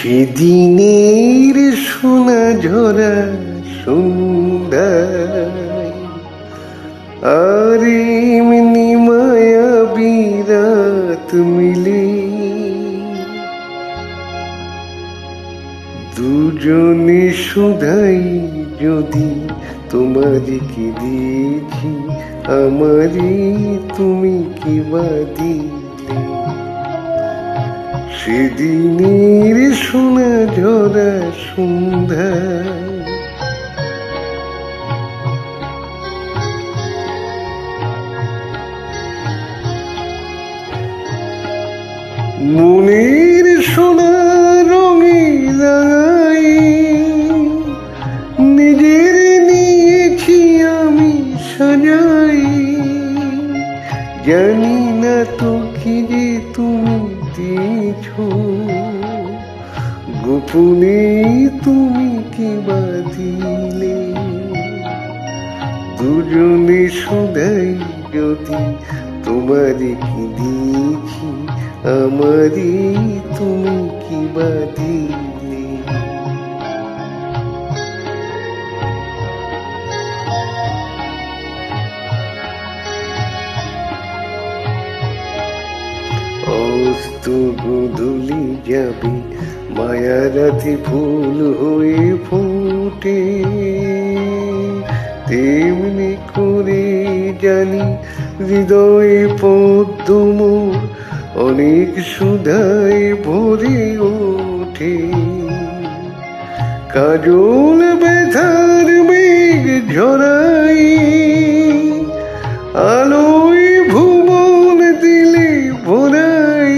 সেদিনের সোনা ঝরা সন্ধ্যায় আর এমনি মায়াবী রাত মিলে দুজনে শুধাই যদি তোমাদেরকে দিয়েছি আমারই তুমি কি বা দিলে। সেদিনের সোনা ঝরা সন্ধ্যা মনের সোনা রঙে রাঙাই নিজের নিয়েছি আমি সাজাই। জানি না তো কি যে তুমি দিয়েছ গোপনে তুমি কি বা দিলে। দুজনে শুধাই যদি তোমারে কি দিয়েছি আমারই তুমি কি বা দিলে। অস্ত গোধূলি যাবে মায়া রাতে ফুল হয়ে ফুটে তেমনি করে জানি হৃদয়ে পদ্ম অনেক সুধায় ভরে ওঠে। কাজল ব্যথার মেঘ ঝরাই আলোয় ভুবন দিলে ভরাই।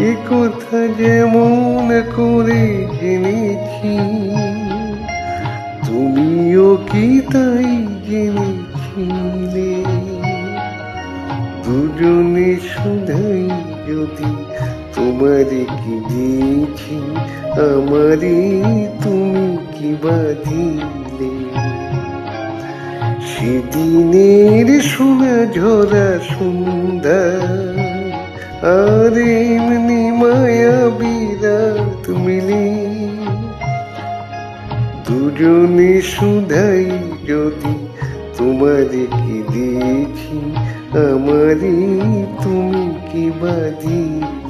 এ কথা যেমন করে জেনেছি তুমিও কি তাই জেনেছিলে। দুজনে শুধাই যদি তোমারে কি দিয়েছি আমারই তুমি কি বা দিলে। সেদিনের সোনা ঝরা সন্ধ্যা আর এমনি মায়াবী রাত মিলে দুজনে শুধাই যদি তোমারে কি দিয়েছি আমারই তুমি কি বা দিলে।